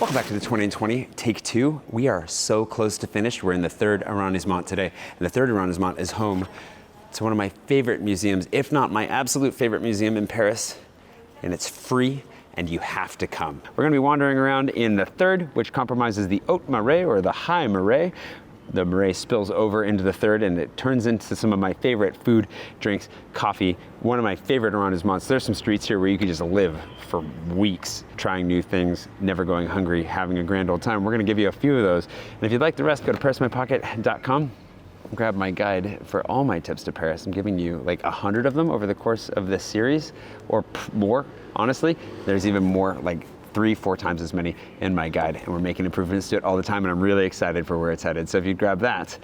Welcome back to the 2020 Take 2. We are so close to finished. We're in the third arrondissement today, and the third arrondissement is home to one of my favorite museums, if not my absolute favorite museum in Paris, and it's free, and you have to come. We're gonna be wandering around in the third, which compromises the Haute Marais, or the High Marais. The Marais spills over into the third, and it turns into some of my favorite food, drinks, coffee, one of my favorite arrondissements. There's some streets here where you can just live for weeks, trying new things, never going hungry, having a grand old time. We're gonna give you a few of those. And if you'd like the rest, go to ParisMyPocket.com. Grab my guide for all my tips to Paris. I'm giving you like 100 of them over the course of this series, or more, honestly. There's even more, like 3-4 times as many in my guide, and we're making improvements to it all the time, and I'm really excited for where it's headed. So if you grab that,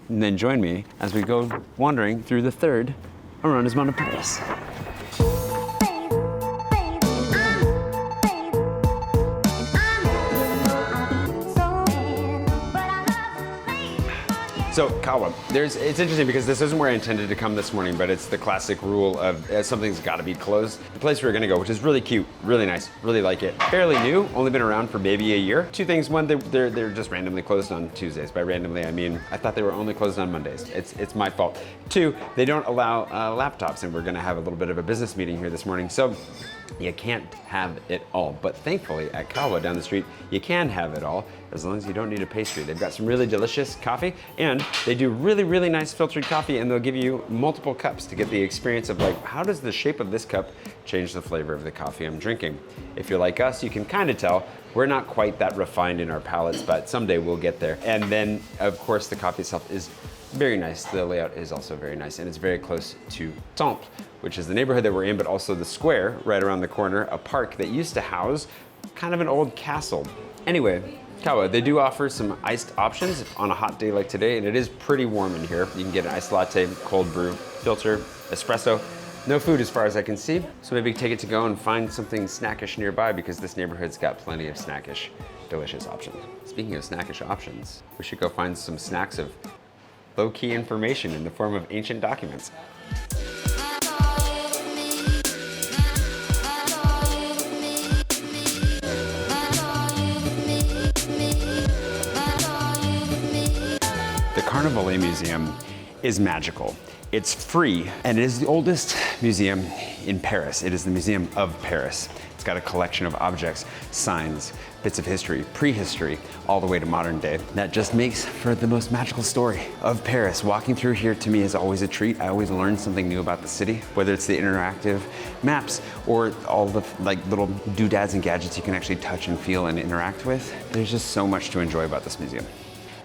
and then join me as we go wandering through the third arrondissement of Paris. So Kawa, it's interesting because this isn't where I intended to come this morning, but it's the classic rule of something's got to be closed. The place we're gonna go, which is really cute, really nice, really like it. Fairly new, only been around for maybe a year. Two things: one, they're just randomly closed on Tuesdays. By randomly, I mean I thought they were only closed on Mondays. It's my fault. Two, they don't allow laptops, and we're gonna have a little bit of a business meeting here this morning. So you can't have it all, but thankfully at Kawa down the street, you can have it all as long as you don't need a pastry. They've got some really delicious coffee, and they do really, really nice filtered coffee, and they'll give you multiple cups to get the experience of like, how does the shape of this cup change the flavor of the coffee I'm drinking? If you're like us, you can kind of tell we're not quite that refined in our palates, but someday we'll get there. And then of course the coffee itself is very nice. The layout is also very nice, and it's very close to Temple, which is the neighborhood that we're in, but also the square right around the corner, a park that used to house kind of an old castle. Anyway, Kawa, they do offer some iced options on a hot day like today, and it is pretty warm in here. You can get an iced latte, cold brew, filter, espresso. No food as far as I can see, so maybe take it to go and find something snackish nearby, because this neighborhood's got plenty of snackish, delicious options. Speaking of snackish options, we should go find some snacks of low-key information in the form of ancient documents. The Carnavalet Museum is magical. It's free, and it is the oldest museum in Paris. It is the Museum of Paris. It's got a collection of objects, signs, bits of history, prehistory, all the way to modern day. That just makes for the most magical story of Paris. Walking through here to me is always a treat. I always learn something new about the city, whether it's the interactive maps or all the like little doodads and gadgets you can actually touch and feel and interact with. There's just so much to enjoy about this museum.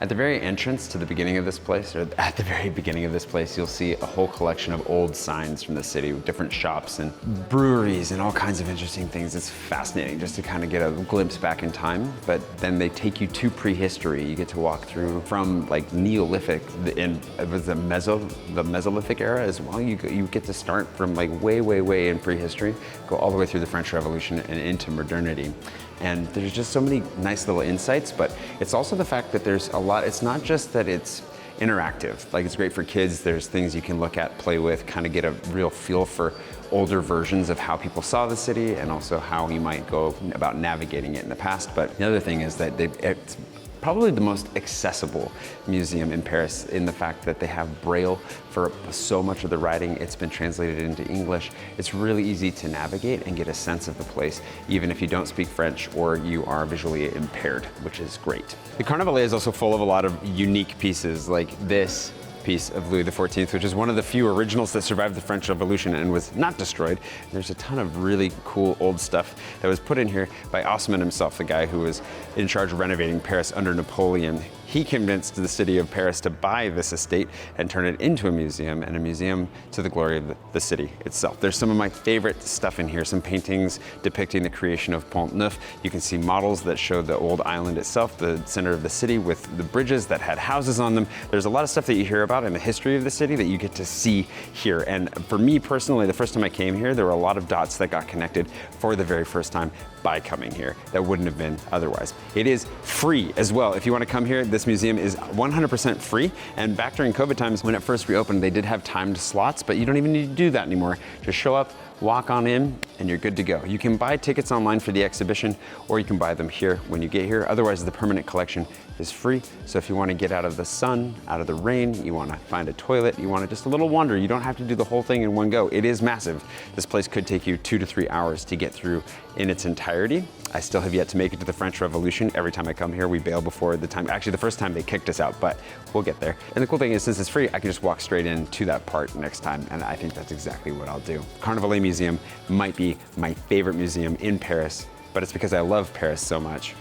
At the very entrance to the beginning of this place, or at the very beginning of this place, you'll see a whole collection of old signs from the city with different shops and breweries and all kinds of interesting things. It's fascinating just to kind of get a glimpse back in time, but then they take you to prehistory. You get to walk through from like Neolithic, and it was the Mesolithic era as well. You get to start from like way in prehistory, go all the way through the French Revolution and into modernity. And there's just so many nice little insights, but it's also the fact that there's a lot, it's not just that it's interactive, like it's great for kids. There's things you can look at, play with, kind of get a real feel for older versions of how people saw the city and also how you might go about navigating it in the past. But the other thing is that it's probably the most accessible museum in Paris in the fact that they have Braille for so much of the writing. It's been translated into English. It's really easy to navigate and get a sense of the place, even if you don't speak French or you are visually impaired, which is great. The Carnavalet is also full of a lot of unique pieces, like this piece of Louis XIV, which is one of the few originals that survived the French Revolution and was not destroyed. There's a ton of really cool old stuff that was put in here by Haussmann himself, the guy who was in charge of renovating Paris under Napoleon. He convinced the city of Paris to buy this estate and turn it into a museum, and a museum to the glory of the city itself. There's some of my favorite stuff in here, some paintings depicting the creation of Pont Neuf. You can see models that show the old island itself, the center of the city, with the bridges that had houses on them. There's a lot of stuff that you hear about in the history of the city that you get to see here. And for me personally, the first time I came here, there were a lot of dots that got connected for the very first time by coming here that wouldn't have been otherwise. It is free as well. If you want to come here, this museum is 100% free. And back during COVID times, when it first reopened, they did have timed slots, but you don't even need to do that anymore. Just show up, walk on in, and you're good to go. You can buy tickets online for the exhibition, or you can buy them here when you get here. Otherwise, the permanent collection is free. So if you want to get out of the sun, out of the rain, you want to find a toilet, you want to just a little wander, you don't have to do the whole thing in one go. It is massive. This place could take you 2 to 3 hours to get through in its entirety. I still have yet to make it to the French Revolution. Every time I come here, we bail before the time. Actually, the first time they kicked us out, but we'll get there. And the cool thing is, since it's free, I can just walk straight into that part next time, and I think that's exactly what I'll do. Carnavalet Museum might be my favorite museum in Paris, but it's because I love Paris so much.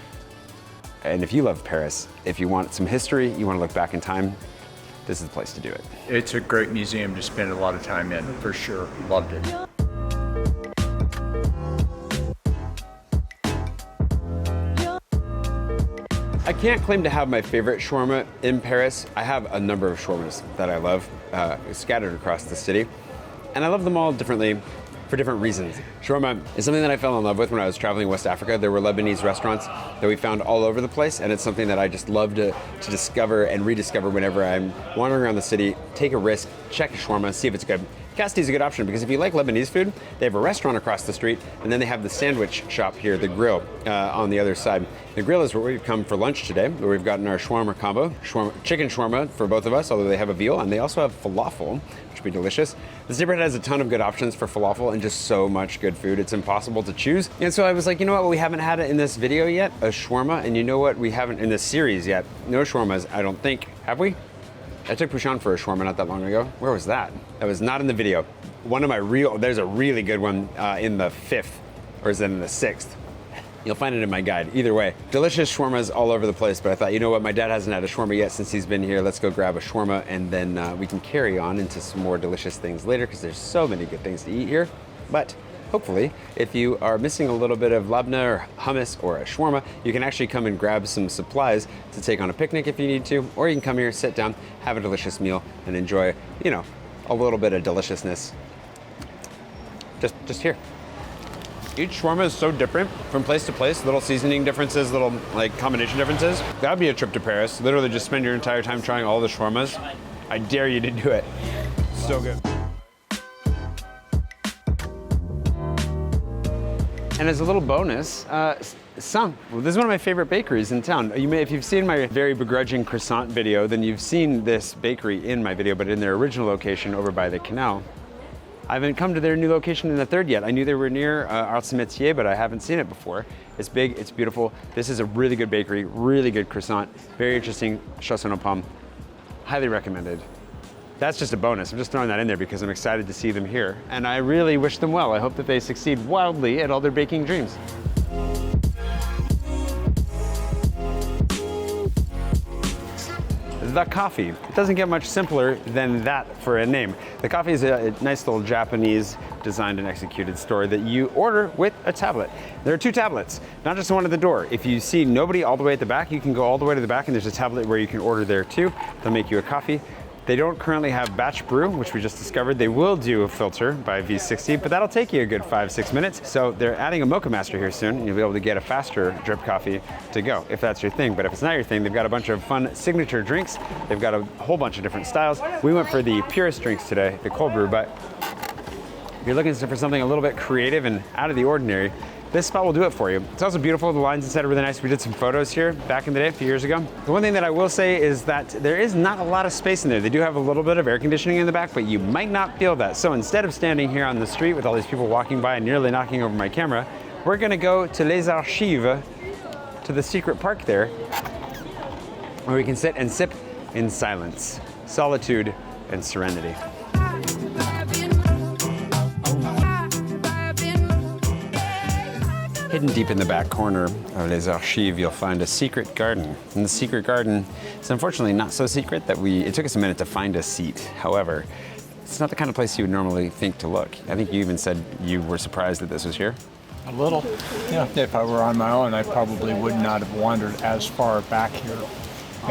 And if you love Paris, if you want some history, you want to look back in time, this is the place to do it. It's a great museum to spend a lot of time in, for sure. Loved it. I can't claim to have my favorite shawarma in Paris. I have a number of shawarmas that I love, scattered across the city. And I love them all differently for different reasons. Shawarma is something that I fell in love with when I was traveling West Africa. There were Lebanese restaurants that we found all over the place, and it's something that I just love to discover and rediscover whenever I'm wandering around the city. Take a risk, check a shawarma, see if it's good. Qasti is a good option because if you like Lebanese food, they have a restaurant across the street, and then they have the sandwich shop here, the grill, on the other side. The grill is where we've come for lunch today, where we've gotten our shawarma combo, chicken shawarma for both of us, although they have a veal, and they also have falafel, which would be delicious. This neighborhood has a ton of good options for falafel and just so much good food. It's impossible to choose. And so I was like, you know what, we haven't had it in this video yet, a shawarma, and you know what, we haven't in this series yet. No shawarmas, I don't think. Have we? I took Patron for a shawarma not that long ago. Where was that? That was not in the video. One of my there's a really good one in the 5th, or is it in the 6th? You'll find it in my guide. Either way, delicious shawarmas all over the place, but I thought, you know what, my dad hasn't had a shawarma yet since he's been here. Let's go grab a shawarma, and then we can carry on into some more delicious things later, because there's so many good things to eat here. But hopefully, if you are missing a little bit of labna or hummus or a shawarma, you can actually come and grab some supplies to take on a picnic if you need to, or you can come here, sit down, have a delicious meal, and enjoy, you know, a little bit of deliciousness just here. Each shawarma is so different from place to place, little seasoning differences, little like combination differences. That'd be a trip to Paris. Literally just spend your entire time trying all the shawarmas. I dare you to do it. So good. And as a little bonus, this is one of my favorite bakeries in town. If you've seen my very begrudging croissant video, then you've seen this bakery in my video, but in their original location over by the canal. I haven't come to their new location in the 3rd yet. I knew they were near Arts Métiers, but I haven't seen it before. It's big, it's beautiful. This is a really good bakery, really good croissant, very interesting chausson aux pommes. Highly recommended. That's just a bonus. I'm just throwing that in there because I'm excited to see them here. And I really wish them well. I hope that they succeed wildly at all their baking dreams. The coffee. It doesn't get much simpler than that for a name. The coffee is a nice little Japanese designed and executed store that you order with a tablet. There are 2 tablets, not just the one at the door. If you see nobody all the way at the back, you can go all the way to the back and there's a tablet where you can order there too. They'll make you a coffee. They don't currently have batch brew, which we just discovered. They will do a filter by V60, but that'll take you a good 5-6 minutes. So they're adding a mocha master here soon, and you'll be able to get a faster drip coffee to go, if that's your thing. But if it's not your thing, they've got a bunch of fun signature drinks. They've got a whole bunch of different styles. We went for the purest drinks today, the cold brew, but if you're looking for something a little bit creative and out of the ordinary, this spot will do it for you. It's also beautiful. The lines inside are really nice. We did some photos here back in the day, a few years ago. The one thing that I will say is that there is not a lot of space in there. They do have a little bit of air conditioning in the back, but you might not feel that. So instead of standing here on the street with all these people walking by and nearly knocking over my camera, we're gonna go to Les Archives, to the secret park there, where we can sit and sip in silence, solitude, and serenity. Hidden deep in the back corner of Les Archives, you'll find a secret garden. And the secret garden is unfortunately not so secret that it took us a minute to find a seat. However, it's not the kind of place you would normally think to look. I think you even said you were surprised that this was here. A little. Yeah, if I were on my own, I probably would not have wandered as far back here.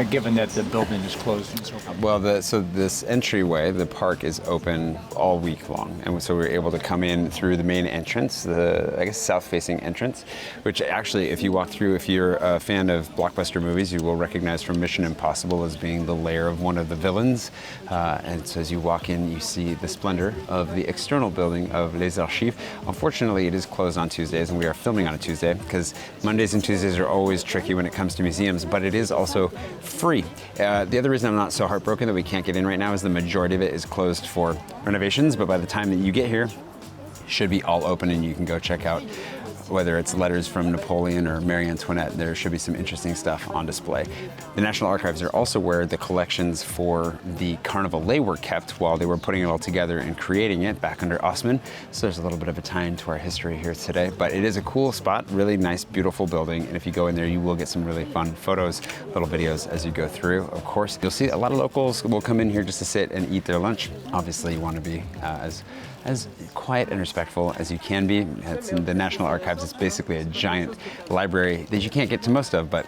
given that the building is closed and so forth. Well, so this entryway, the park is open all week long, and so we were able to come in through the main entrance, the I guess south-facing entrance, which actually, if you walk through, if you're a fan of blockbuster movies, you will recognize from Mission Impossible as being the lair of one of the villains. And so as you walk in, you see the splendor of the external building of Les Archives. Unfortunately, it is closed on Tuesdays, and we are filming on a Tuesday because Mondays and Tuesdays are always tricky when it comes to museums, but it is also free. The other reason I'm not so heartbroken that we can't get in right now is the majority of it is closed for renovations, but by the time that you get here, it should be all open and you can go check out whether it's letters from Napoleon or Marie Antoinette. There should be some interesting stuff on display. The National Archives are also where the collections for the Carnavalet were kept while they were putting it all together and creating it back under Osman. So there's a little bit of a tie into our history here today, but it is a cool spot, really nice, beautiful building. And if you go in there, you will get some really fun photos, little videos as you go through. Of course, you'll see a lot of locals will come in here just to sit and eat their lunch. Obviously, you want to be as quiet and respectful as you can be. It's in the National Archives. It's basically a giant library that you can't get to most of, but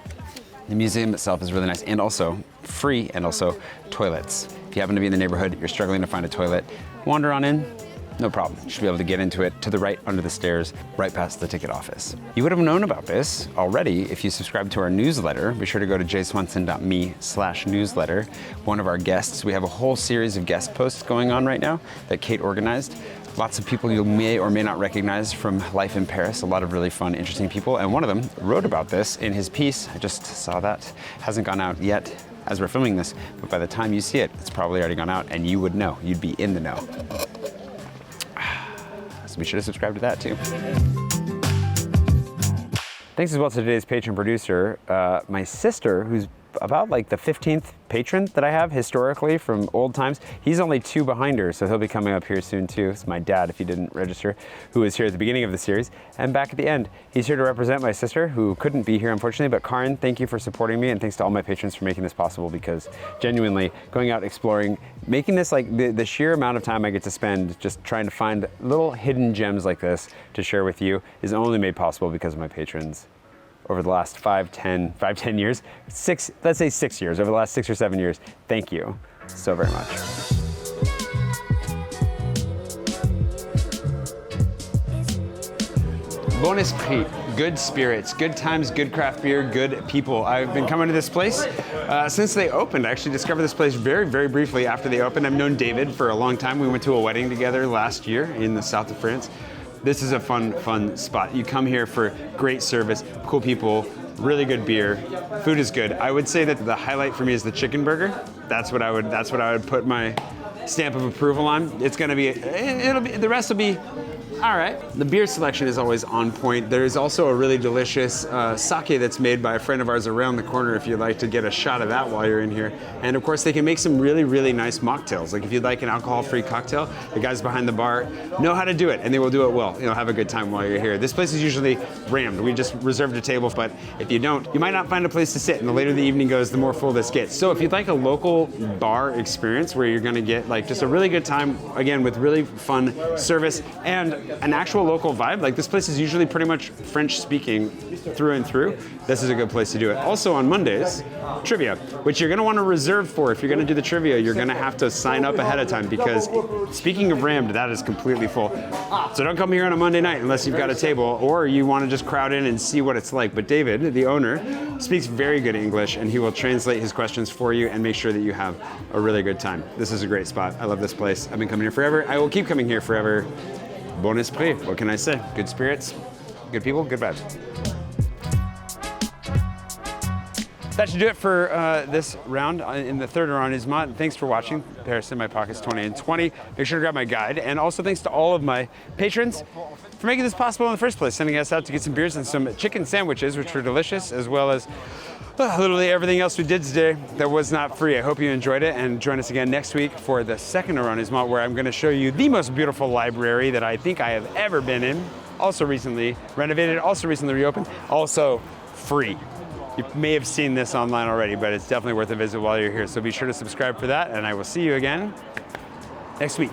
the museum itself is really nice and also free, and also toilets. If you happen to be in the neighborhood, you're struggling to find a toilet, wander on in, no problem. You should be able to get into it to the right under the stairs, right past the ticket office. You would have known about this already if you subscribe to our newsletter. Be sure to go to jayswanson.me/newsletter. One of our guests, we have a whole series of guest posts going on right now that Kate organized. Lots of people you may or may not recognize from life in Paris, a lot of really fun, interesting people. And one of them wrote about this in his piece. I just saw that. Hasn't gone out yet as we're filming this, but by the time you see it, it's probably already gone out and you would know. You'd be in the know. So be sure to subscribe to that too. Thanks as well to today's patron producer, my sister, who's about like the 15th patron that I have historically from old times. He's only 2 behind her, so he'll be coming up here soon too. It's my dad, if you didn't register, who was here at the beginning of the series. And back at the end, he's here to represent my sister, who couldn't be here unfortunately, but Kaarin, thank you for supporting me, and thanks to all my patrons for making this possible, because genuinely, going out exploring, making this like the sheer amount of time I get to spend just trying to find little hidden gems like this to share with you is only made possible because of my patrons. Over the last 10 years, let's say 6 years, over the last 6 or 7 years. Thank you so very much. Bon Esprit, good spirits, good times, good craft beer, good people. I've been coming to this place since they opened. I actually discovered this place very, very briefly after they opened. I've known David for a long time. We went to a wedding together last year in the south of France. This is a fun spot. You come here for great service, cool people, really good beer. Food is good. I would say that the highlight for me is the chicken burger. That's what I would put my stamp of approval on. It's gonna be, the rest will be all right. The beer selection is always on point. There's also a really delicious sake that's made by a friend of ours around the corner if you'd like to get a shot of that while you're in here. And of course, they can make some really, really nice mocktails. Like if you'd like an alcohol-free cocktail, the guys behind the bar know how to do it, and they will do it well. You know, have a good time while you're here. This place is usually rammed. We just reserved a table, but if you don't, you might not find a place to sit, and the later the evening goes, the more full this gets. So if you'd like a local bar experience where you're gonna get like just a really good time, again, with really fun service and an actual local vibe, like this place is usually pretty much French speaking through and through. This is a good place to do it. Also on Mondays, trivia, which you're gonna wanna reserve for. If you're gonna do the trivia, you're gonna have to sign up ahead of time, because speaking of rammed, that is completely full. So don't come here on a Monday night unless you've got a table, or you wanna just crowd in and see what it's like. But David, the owner, speaks very good English, and he will translate his questions for you and make sure that you have a really good time. This is a great spot. I love this place. I've been coming here forever. I will keep coming here forever. Bon Esprit, what can I say? Good spirits, good people, good vibes. That should do it for this round in the third arrondissement. Thanks for watching Paris in My Pockets 20 and 20. Make sure to grab my guide. And also thanks to all of my patrons for making this possible in the first place, sending us out to get some beers and some chicken sandwiches, which were delicious, as well as literally everything else we did today that was not free. I hope you enjoyed it, and join us again next week for the second arrondissement, where I'm going to show you the most beautiful library that I think I have ever been in. Also recently renovated, also recently reopened, also free. You may have seen this online already, but it's definitely worth a visit while you're here. So be sure to subscribe for that, and I will see you again next week.